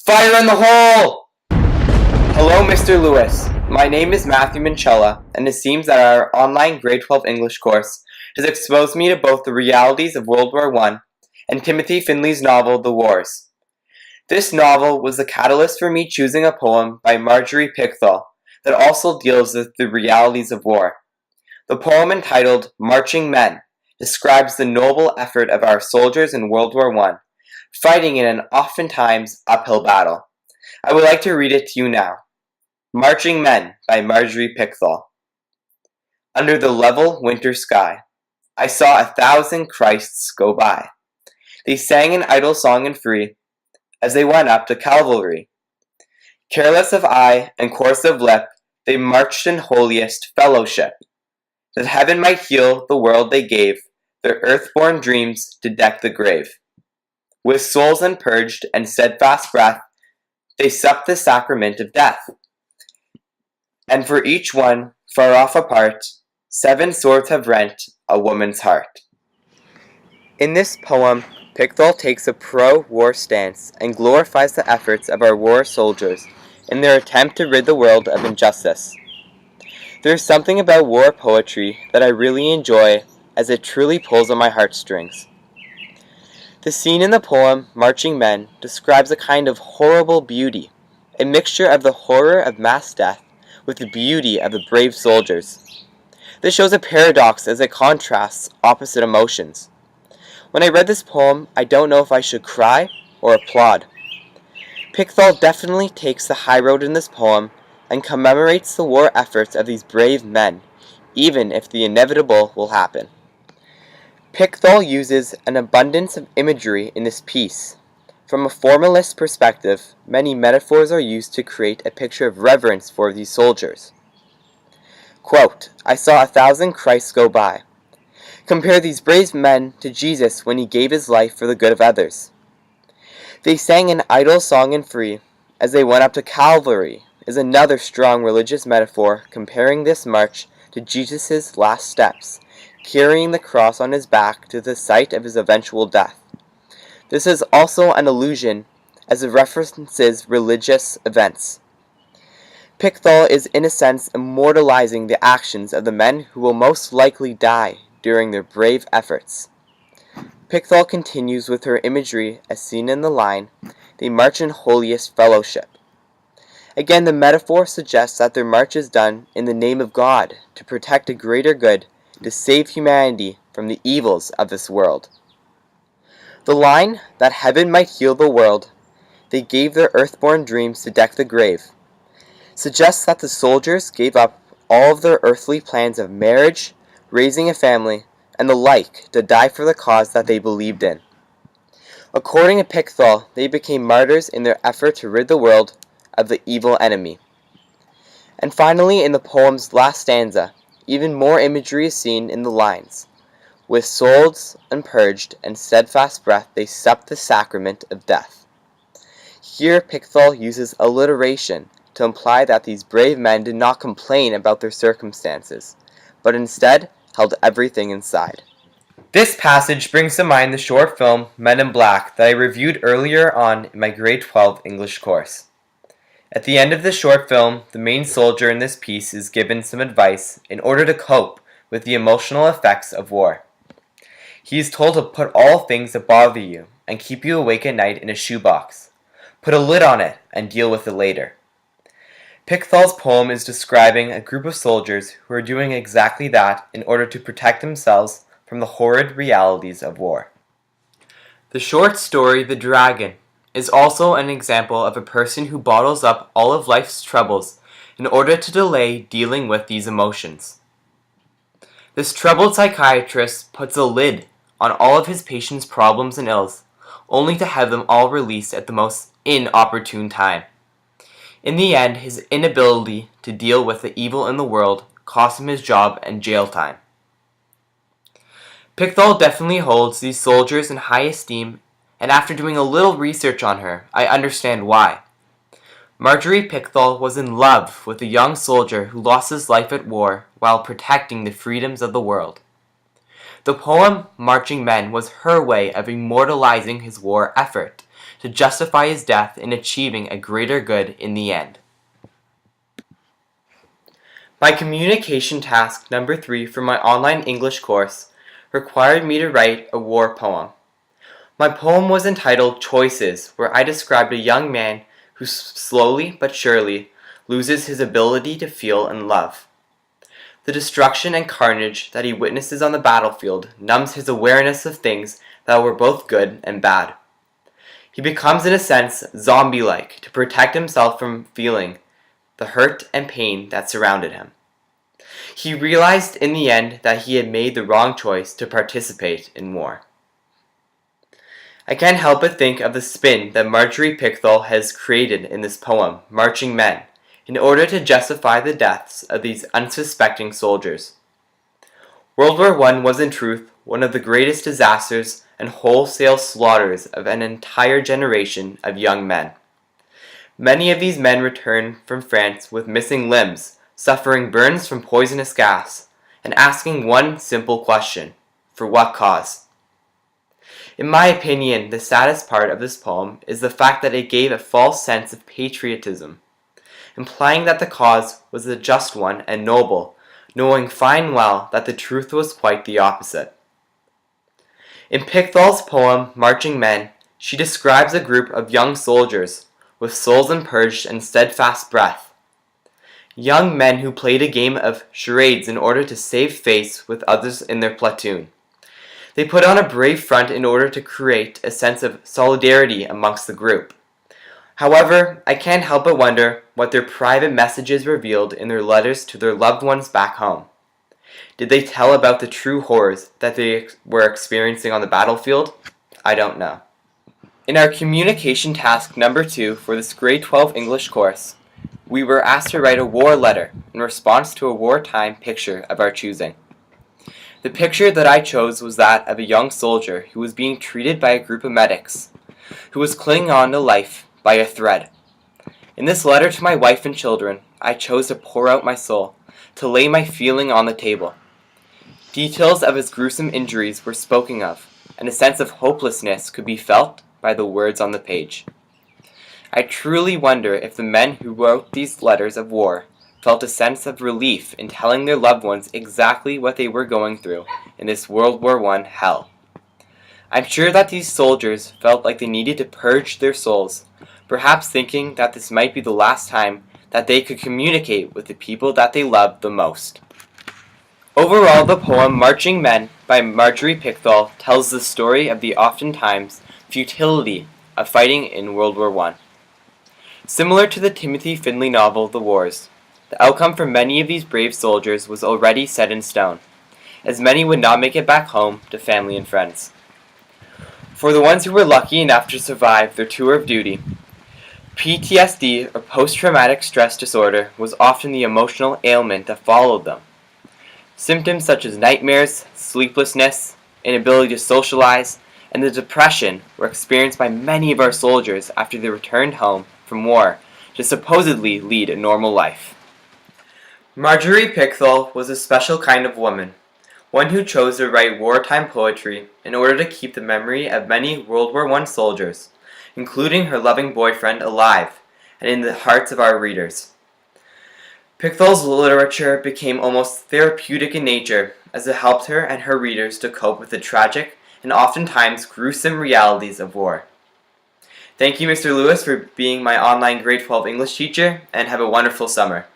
Fire in the hole! Hello, Mr. Lewis. My name is Matthew Minchella, and it seems that our online grade 12 English course has exposed me to both the realities of World War I and Timothy Finley's novel, The Wars. This novel was the catalyst for me choosing a poem by Marjorie Pickthall that also deals with the realities of war. The poem, entitled Marching Men, describes the noble effort of our soldiers in World War I, fighting in an oftentimes uphill battle. I would like to read it to you now. Marching Men by Marjorie Pickthall. Under the level winter sky, I saw 1,000 Christs go by. They sang an idle song and free, as they went up to cavalry. Careless of eye and coarse of lip, they marched in holiest fellowship. That heaven might heal the world they gave, their earth-born dreams to deck the grave. With souls unpurged and steadfast breath, they supped the sacrament of death. And for each one, far off apart, 7 swords have rent a woman's heart. In this poem, Pickthall takes a pro-war stance and glorifies the efforts of our war soldiers in their attempt to rid the world of injustice. There is something about war poetry that I really enjoy, as it truly pulls on my heartstrings. The scene in the poem, Marching Men, describes a kind of horrible beauty, a mixture of the horror of mass death with the beauty of the brave soldiers. This shows a paradox as it contrasts opposite emotions. When I read this poem, I don't know if I should cry or applaud. Pickthall definitely takes the high road in this poem and commemorates the war efforts of these brave men, even if the inevitable will happen. Pickthall uses an abundance of imagery in this piece. From a formalist perspective, many metaphors are used to create a picture of reverence for these soldiers. Quote, I saw 1,000 Christs go by. Compare these brave men to Jesus when he gave his life for the good of others. They sang an idle song and free, as they went up to Calvary, is another strong religious metaphor comparing this march to Jesus' last steps, carrying the cross on his back to the site of his eventual death. This is also an allusion, as it references religious events. Pickthall is in a sense immortalizing the actions of the men who will most likely die during their brave efforts. Pickthall continues with her imagery as seen in the line, they march in holiest fellowship. Again, the metaphor suggests that their march is done in the name of God to protect a greater good, to save humanity from the evils of this world. The line, that heaven might heal the world, they gave their earthborn dreams to deck the grave, suggests that the soldiers gave up all of their earthly plans of marriage, raising a family, and the like to die for the cause that they believed in. According to Pickthall, they became martyrs in their effort to rid the world of the evil enemy. And finally, in the poem's last stanza, even more imagery is seen in the lines. With souls unpurged and steadfast breath, they supped the sacrament of death. Here, Pickthall uses alliteration to imply that these brave men did not complain about their circumstances, but instead held everything inside. This passage brings to mind the short film Men in Black that I reviewed earlier on in my grade 12 English course. At the end of the short film, the main soldier in this piece is given some advice in order to cope with the emotional effects of war. He is told to put all things that bother you and keep you awake at night in a shoebox. Put a lid on it and deal with it later. Pickthall's poem is describing a group of soldiers who are doing exactly that in order to protect themselves from the horrid realities of war. The short story, The Dragon, is also an example of a person who bottles up all of life's troubles in order to delay dealing with these emotions. This troubled psychiatrist puts a lid on all of his patients' problems and ills, only to have them all released at the most inopportune time. In the end, his inability to deal with the evil in the world cost him his job and jail time. Pickthall definitely holds these soldiers in high esteem, and after doing a little research on her, I understand why. Marjorie Pickthall was in love with a young soldier who lost his life at war while protecting the freedoms of the world. The poem Marching Men was her way of immortalizing his war effort, to justify his death in achieving a greater good in the end. My communication task number 3 for my online English course required me to write a war poem. My poem was entitled Choices, where I described a young man who slowly but surely loses his ability to feel and love. The destruction and carnage that he witnesses on the battlefield numbs his awareness of things that were both good and bad. He becomes, in a sense, zombie-like to protect himself from feeling the hurt and pain that surrounded him. He realized in the end that he had made the wrong choice to participate in war. I can't help but think of the spin that Marjorie Pickthall has created in this poem, Marching Men, in order to justify the deaths of these unsuspecting soldiers. World War I was in truth one of the greatest disasters and wholesale slaughters of an entire generation of young men. Many of these men returned from France with missing limbs, suffering burns from poisonous gas, and asking one simple question: for what cause? In my opinion, the saddest part of this poem is the fact that it gave a false sense of patriotism, implying that the cause was a just one and noble, knowing fine well that the truth was quite the opposite. In Pickthall's poem, Marching Men, she describes a group of young soldiers, with souls unpurged and steadfast breath. Young men who played a game of charades in order to save face with others in their platoon. They put on a brave front in order to create a sense of solidarity amongst the group. However, I can't help but wonder what their private messages revealed in their letters to their loved ones back home. Did they tell about the true horrors that they were experiencing on the battlefield? I don't know. In our communication task number 2 for this grade 12 English course, we were asked to write a war letter in response to a wartime picture of our choosing. The picture that I chose was that of a young soldier who was being treated by a group of medics, who was clinging on to life by a thread. In this letter to my wife and children, I chose to pour out my soul, to lay my feeling on the table. Details of his gruesome injuries were spoken of, and a sense of hopelessness could be felt by the words on the page. I truly wonder if the men who wrote these letters of war felt a sense of relief in telling their loved ones exactly what they were going through in this World War I hell. I'm sure that these soldiers felt like they needed to purge their souls, perhaps thinking that this might be the last time that they could communicate with the people that they loved the most. Overall, the poem Marching Men by Marjorie Pickthall tells the story of the oftentimes futility of fighting in World War I. Similar to the Timothy Findley novel The Wars, the outcome for many of these brave soldiers was already set in stone, as many would not make it back home to family and friends. For the ones who were lucky enough to survive their tour of duty, PTSD, or post-traumatic stress disorder, was often the emotional ailment that followed them. Symptoms such as nightmares, sleeplessness, inability to socialize, and the depression were experienced by many of our soldiers after they returned home from war to supposedly lead a normal life. Marjorie Pickthall was a special kind of woman, one who chose to write wartime poetry in order to keep the memory of many World War I soldiers, including her loving boyfriend, alive and in the hearts of our readers. Pickthall's literature became almost therapeutic in nature as it helped her and her readers to cope with the tragic and oftentimes gruesome realities of war. Thank you, Mr. Lewis, for being my online grade 12 English teacher, and have a wonderful summer.